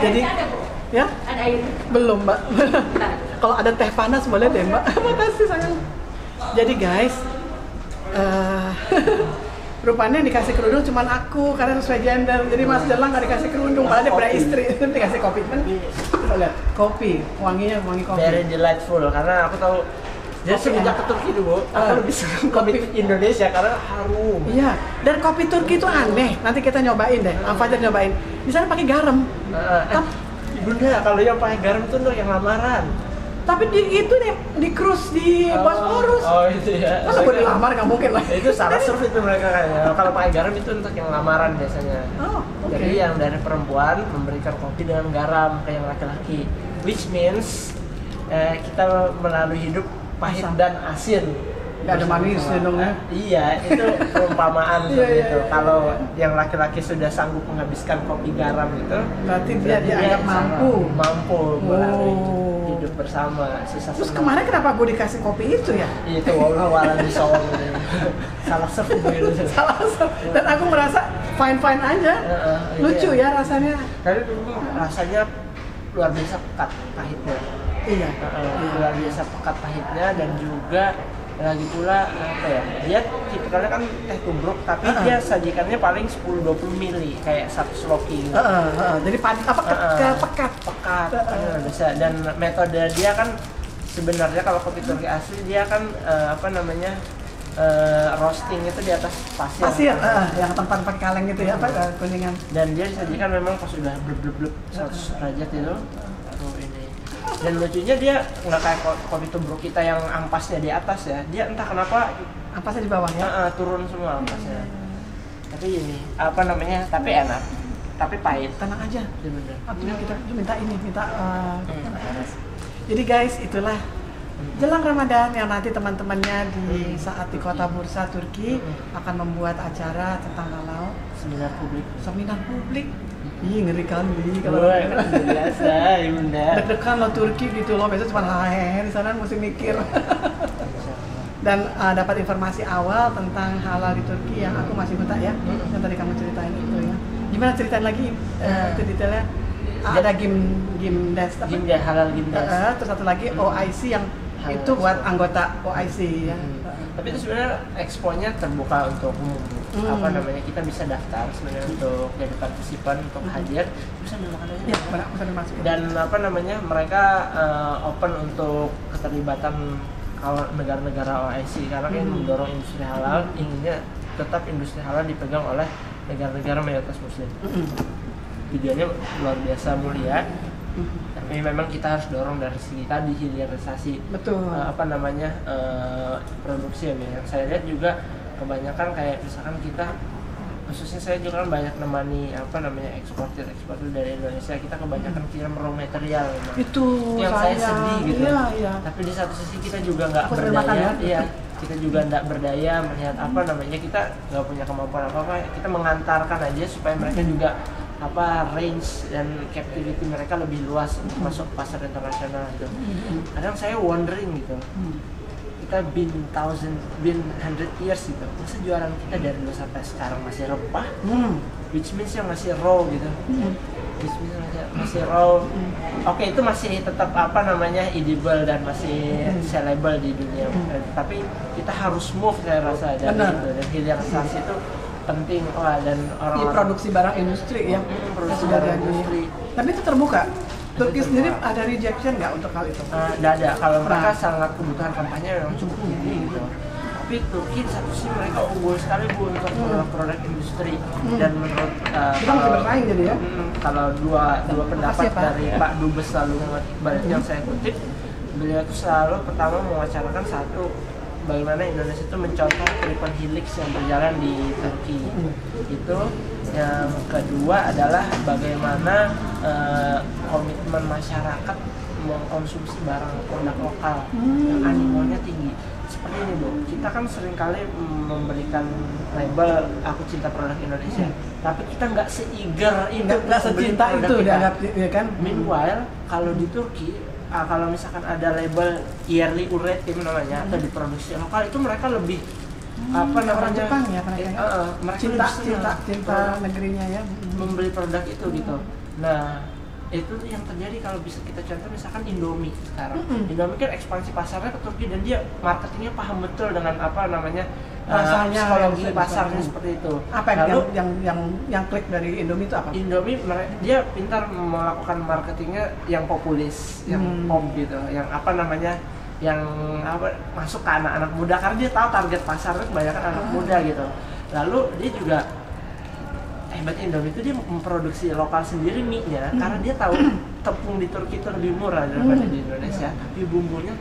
Jadi ada, Bu? ya Ada air? belum Mbak. Kalau ada teh panas boleh deh Mbak. Makasih sayang. Jadi guys, rupanya yang dikasih kerudung cuman aku karena sesuai gender. Jadi Mas Jelang nggak dikasih kerudung, padahal dia punya istri. Dikasih kopi. Kita lihat kopi, wanginya wangi kopi. Very delightful karena aku tahu. Jadi semenjak ke Turki dulu, aku lebih suka kopi Indonesia karena harum. Iya, dan kopi Turki itu aneh. Nanti kita nyobain deh. Fajar nyobain. Di sana pakai garam. Bunda, kalau yang pakai garam tuh yang lamaran. Tapi itu nih di cruise di Bosporus. Oh itu ya. Masa gue dilamar nggak mungkin lah. Itu salah surf itu mereka kayaknya. Kalau pakai garam itu untuk yang lamaran biasanya. Oh, oke. Jadi yang dari perempuan memberikan kopi dengan garam ke yang laki-laki, which means kita melalui hidup pahit dan asin. Nggak ada manis dong ya? Iya, itu perumpamaan seperti Iya. itu. Kalau yang laki-laki sudah sanggup menghabiskan kopi garam itu, Berarti dia dianggap mampu. melalui hidup bersama. Terus kemarin kenapa gue dikasih kopi itu ya? Itu wallah disawang salah serve gitu. Salah. Dan aku merasa fine aja. Lucu ya rasanya. Tapi dulu rasanya luar biasa pekat pahitnya. Iya. Luar biasa pekat pahitnya dan juga lagi pula apa ya, dia tipikalnya kan teh tubruk tapi dia sajikannya paling 10-20 mili kayak satu sloki gitu. Jadi pekat. Dan metode dia kan sebenarnya kalau kopi Turki asli dia kan roasting itu di atas pasir. Yang tempat pakai kaleng gitu ya, kuningan. Dan dia disajikan memang pas sudah blub 100 derajat itu. Ini. Dan lucunya dia nggak kayak kopi tubruk kita yang ampasnya di atas ya. Dia entah kenapa Ampasnya di bawah ya. turun semua ampasnya. Tapi ini tapi enak. Tapi pahit. Tenang aja. Iya bener. Kita minta Jadi guys, itulah jelang Ramadan yang nanti teman-temannya di saat di kota Bursa Turki akan membuat acara tentang halal, Seminar publik. Ih, ngeri kali kalau biasa, ya bunda. deg-degan lo Turki gitu loh, biasanya cuma hehehe, di sana mesti mikir. Dan dapat informasi awal tentang halal di Turki yang aku masih buta ya, yang tadi kamu ceritain itu ya. Gimana ceritain lagi itu detailnya? Ada game dance, Halal game dance. terus satu lagi OIC yang itu buat anggota OIC ya. Tapi itu sebenarnya expo-nya terbuka untuk umum. Kita bisa daftar sebenarnya untuk jadi partisipan untuk hadir, bisa dimakan aja. Ya, bisa dimasukin. Dan mereka open untuk keterlibatan kalau negara-negara OIC karena kan mendorong industri halal, inginnya tetap industri halal dipegang oleh negara-negara mayoritas muslim. Tujuannya luar biasa mulia. Tapi memang kita harus dorong dari segi tadi hilirisasi. Betul. Produksi ya. Yang saya lihat juga kebanyakan kayak misalkan kita, khususnya saya juga kan banyak nemani eksportir dari Indonesia, kita kebanyakan kirim raw material memang. Itu yang saya sedih gitu. Iya. Tapi di satu sisi kita juga nggak berdaya. Iya. Kita juga nggak berdaya melihat kita nggak punya kemampuan apa-apa, kita mengantarkan aja supaya mereka juga range dan captivity mereka lebih luas untuk masuk pasar internasional gitu. Kadang saya wondering gitu, kita been 100 years gitu, masa jualan kita dari dulu sampai sekarang masih rempah, which means yang masih raw gitu, which means masih raw. Oke, itu masih tetap edible dan masih sellable di dunia. Tapi kita harus move saya rasa dari itu, dan hilirisasi itu penting dan orang-orang produksi barang industri ya. Produksi barang industri. Tapi itu terbuka. Turki sendiri ada rejection nggak untuk hal itu? Nggak ada. Kalau mereka sangat kebutuhan kampanye memang cukup tinggi gitu. Tapi Turki satu sisi mereka unggul sekali untuk produk industri dan menurut kita masih bersaing jadi ya. Kalau dua pendapat dari Pak Dubes selalu yang saya kutip, beliau itu selalu pertama mewacanakan satu, bagaimana Indonesia itu mencontoh triple helix yang berjalan di Turki. Itu yang kedua adalah bagaimana komitmen masyarakat mengkonsumsi barang produk lokal yang animonya tinggi. Seperti ini Bu, kita kan seringkali memberikan label aku cinta produk Indonesia, tapi kita nggak se-eager itu, nggak secinta itu dianggap ya kan. Meanwhile kalau di Turki kalau misalkan ada label yearly uretim namanya atau diproduksi lokal, itu mereka lebih orang Jepang ya mereka mereka cinta negerinya ya, membeli produk itu gitu. Nah itu yang terjadi kalau bisa kita contoh misalkan Indomie sekarang. Indomie kan ekspansi pasarnya ke Turki dan dia marketingnya paham betul dengan apa namanya rasanya, psikologi pasarnya seperti itu. Apa yang klik dari Indomie itu apa? Indomie dia pintar melakukan marketingnya yang populis, yang pop gitu, yang apa namanya, yang apa masuk ke anak-anak muda karena dia tahu target pasarnya kebanyakan anak muda gitu. Lalu dia juga hebatnya Indomie itu dia memproduksi lokal sendiri mie-nya karena dia tahu tepung di Turki itu lebih murah daripada di Indonesia, tapi bumbunya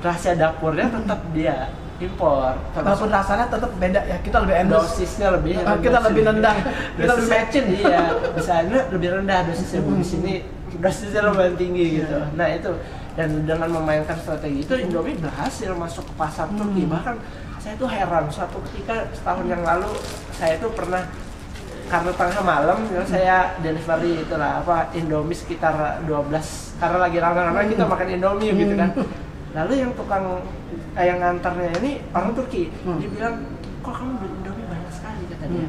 rahasia dapurnya tetap dia impor. Walaupun rasanya tetap beda ya, kita lebih endus, dosisnya lebih kita lebih nendang, kita lebih matchin. Iya, misalnya lebih rendah dosisnya, di sini dosisnya lumayan tinggi gitu. Nah itu, dan dengan memainkan strategi itu Indomie berhasil masuk ke pasar Turki. Bahkan saya tuh heran, suatu ketika setahun yang lalu saya tuh pernah karena tengah malam saya delivery itulah apa Indomie sekitar 12 karena lagi rame-rame kita makan Indomie gitu kan. Lalu yang tukang yang ngantarnya ini orang Turki, dia bilang, kok kamu beli Indomie banyak sekali kata dia.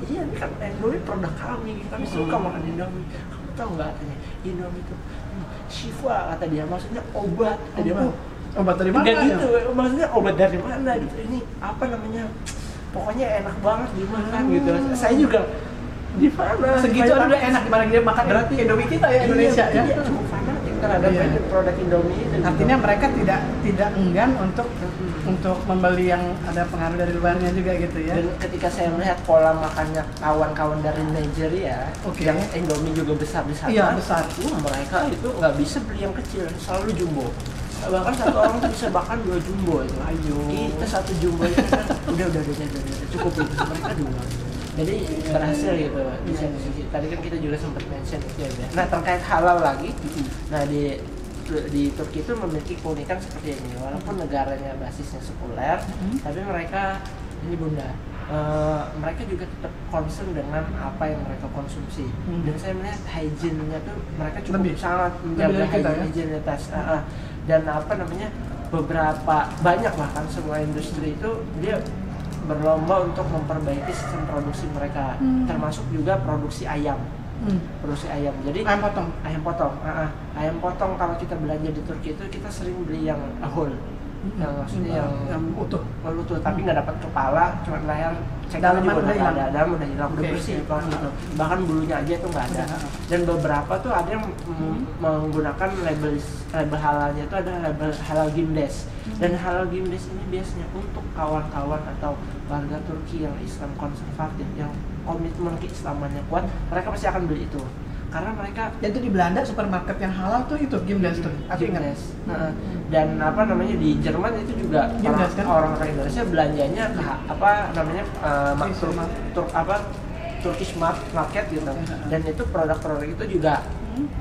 Iya ini kan Indomie produk kami suka makan Indomie. Kamu tahu nggak katanya Indomie itu shifa kata dia, maksudnya obat kata dia. Obat dari mana? Enggak gitu, maksudnya obat dari mana gitu. Ini apa namanya? Pokoknya enak banget dimakan gitu. Saya juga di mana segitu udah enak gimana dia makan berarti Indomie kita ya Indonesia ya. Iya, cukup fanatik terhadap produk Indomie itu. Artinya mereka tidak enggan untuk membeli yang ada pengaruh dari luarnya juga gitu ya. Dan ketika saya melihat pola makannya kawan-kawan dari Nigeria, yang Indomie juga besar di sana. Iya, besar. Mereka itu nggak bisa beli yang kecil, selalu jumbo. Bahkan satu orang tuh bisa bahkan 2 jumbo itu. Ayo. Kita 1 jumbo itu kan udah cukup itu. Mereka 2. Jadi berhasil gitu di sisi. Tadi kan kita juga sempat mention itu ya. Nah terkait halal lagi, nah di Turki itu memiliki keunikan seperti ini. Walaupun negaranya basisnya sekuler, tapi mereka ini bunda, mereka juga tetap concern dengan apa yang mereka konsumsi. Dan saya melihat hygiene-nya tuh mereka cukup sangat menjaga hygienitas. Dan apa namanya banyak bahkan semua industri itu dia berlomba untuk memperbaiki sistem produksi mereka, termasuk juga produksi ayam. Produksi ayam. Jadi ayam potong kalau kita belanja di Turki itu kita sering beli yang whole. Yang maksudnya yang utuh, tapi nggak dapat kepala, cuma layar dalam juga udah ada, dalam udah hilang, udah bersih gitu. Bahkan bulunya aja itu nggak ada. Dan beberapa tuh ada yang menggunakan label halalnya itu ada label halal Gimdes. Dan halal Gimdes ini biasanya untuk kawan-kawan atau warga Turki yang Islam konservatif, yang komitmen keislamannya kuat, mereka pasti akan beli itu. Karena mereka itu di Belanda supermarket yang halal tuh itu Gimdes tuh. Aku ingat. Dan apa namanya di Jerman itu juga orang-orang Indonesia belanjanya ke apa namanya Turkish market gitu. Dan itu produk-produk itu juga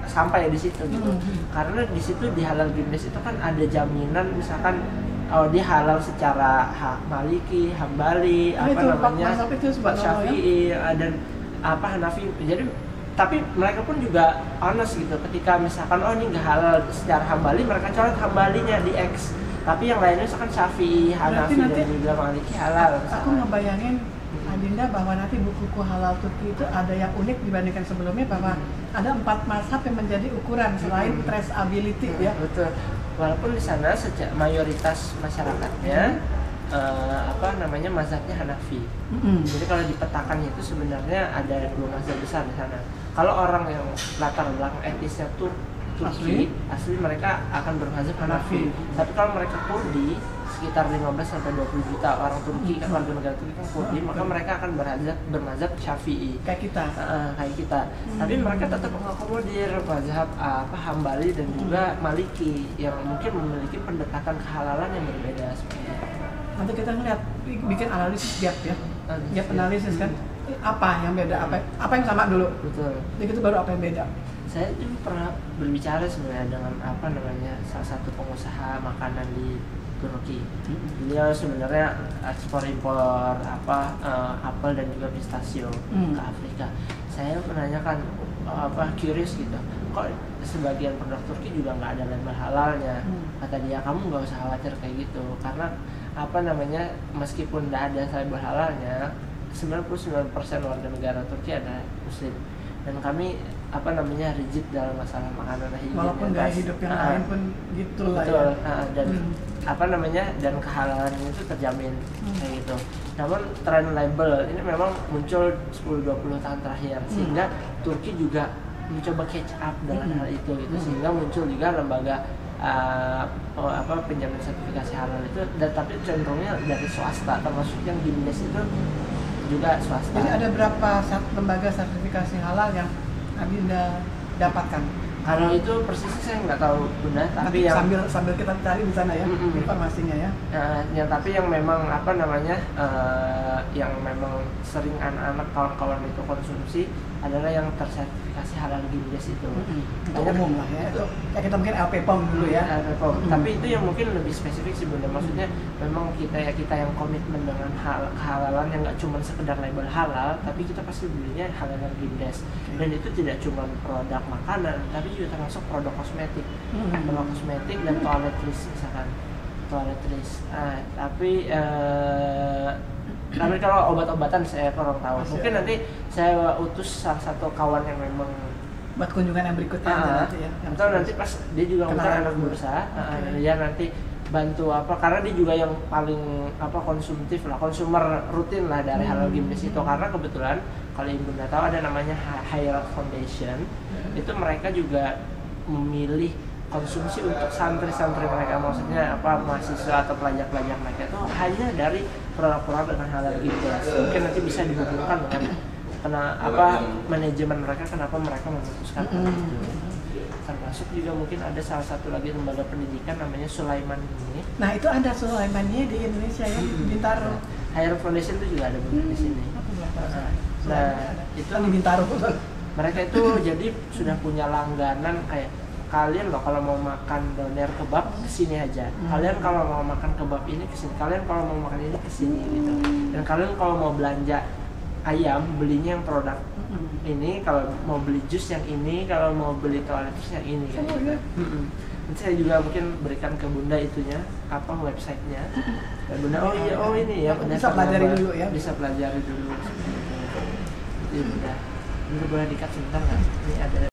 sampai di situ gitu. Karena di situ di halal Gimdes itu kan ada jaminan misalkan dia halal secara Maliki, Hambali, Syafi'i dan Hanafi. Jadi tapi mereka pun juga honest gitu ketika misalkan ini nggak halal secara Hambali, mereka coret Hambalinya di X, tapi yang lainnya misalkan Syafi'i, Hanafi dan juga Maliki halal. Aku ngebayangin Adinda bahwa nanti buku halal Turki itu ada yang unik dibandingkan sebelumnya, bahwa ada 4 mazhab yang menjadi ukuran selain traceability ya. Betul. Walaupun di sana mayoritas masyarakatnya mazhabnya Hanafi. Jadi kalau dipetakannya itu sebenarnya ada 2 mazhab besar di sana. Kalau orang yang latar belakang etnisnya Turki asli mereka akan bermazhab Hanafi. Tapi kalau mereka Kurdi, sekitar 15-20 juta orang Turki kan, warga negara Turki kan Kurdi, maka mereka akan bermazhab Syafi'i. Kayak kita. Tapi mereka tetap mengakomodir mazhab Hambali dan juga Maliki yang mungkin memiliki pendekatan kehalalan yang berbeda seperti itu. Nanti kita ngeliat bikin analisis gap analisis kan, apa yang beda, apa yang sama dulu. Betul. Jadi itu baru apa yang beda. Saya juga pernah berbicara sebenarnya dengan salah satu pengusaha makanan di Turki. Dia sebenarnya ekspor impor apel dan juga pistachio ke Afrika. Saya menanyakan curious gitu, kok sebagian produk Turki juga nggak ada label halalnya. Kata dia, kamu nggak usah khawatir kayak gitu, karena meskipun tidak ada label halalnya, 99% warga negara Turki adalah Muslim, dan kami apa namanya rigid dalam masalah makanan dan higienis. Walaupun gaya hidup yang lain pun gitu lah betul, ya. Dan apa namanya, dan kehalalan itu terjamin kayak gitu. Namun tren label ini memang muncul 10-20 tahun terakhir, sehingga Turki juga mencoba catch up dengan hal itu gitu, sehingga muncul juga lembaga penjamin sertifikasi halal itu, dan tapi cenderungnya dari swasta, termasuk yang Gimdes itu juga swasta. Jadi ada berapa lembaga sertifikasi halal yang Adinda dapatkan? Kalau itu persisnya saya nggak tahu Bunda, tapi yang sambil kita cari di sana ya informasinya ya. Tapi yang memang apa namanya, yang memang sering anak-anak kawan-kawan itu konsumsi adalah yang tersertifikasi halal Gimdes itu. Itu umum lah ya. Itu ya kita mungkin LP POM dulu ya. LP POM. Tapi itu yang mungkin lebih spesifik sih Bunda. Maksudnya memang kita yang komitmen dengan kehalalan, yang nggak cuma sekedar label halal, tapi kita pasti belinya halal Gimdes. Dan itu tidak cuma produk makanan, tapi juga termasuk produk kosmetik, produk kosmetik dan toiletries misalkan, toiletries. Tapi kalau obat-obatan saya kurang tahu. Mungkin nanti saya utus salah satu kawan yang memang buat kunjungan yang berikutnya nanti ya. Atau nanti pas dia juga ngundang anak bursa, dia nanti bantu karena dia juga yang paling konsumtif lah, konsumer rutin lah dari halal Gimdes itu, karena kebetulan kalau Ibu nggak tahu ada namanya Higher Foundation, itu mereka juga memilih konsumsi untuk santri-santri mereka, maksudnya mahasiswa atau pelajar-pelajar mereka itu hanya dari produk-produk dengan halal Gimdes. Mungkin nanti bisa dihubungkan dengan manajemen mereka, kenapa mereka memutuskan itu. Termasuk juga mungkin ada salah satu lagi lembaga pendidikan namanya Sulaiman ini. Nah itu ada Sulaimannya di Indonesia ya, Bintaro. Higher Foundation itu juga ada di sini. Itu di Bintaro. Mereka itu jadi sudah punya langganan, kayak kalian loh kalau mau makan doner kebab kesini aja, kalian kalau mau makan kebab ini kesini, kalian kalau mau makan ini kesini gitu. Dan kalian kalau mau belanja ayam belinya yang produk ini, kalau mau beli jus yang ini, kalau mau beli toiletries yang ini kan. Nanti saya juga mungkin berikan ke Bunda itunya, websitenya. Dan Bunda ini ya, bisa pelajari dulu ya. Bisa pelajari dulu. Jadi Bunda boleh dikat sebentar nggak? Ini ada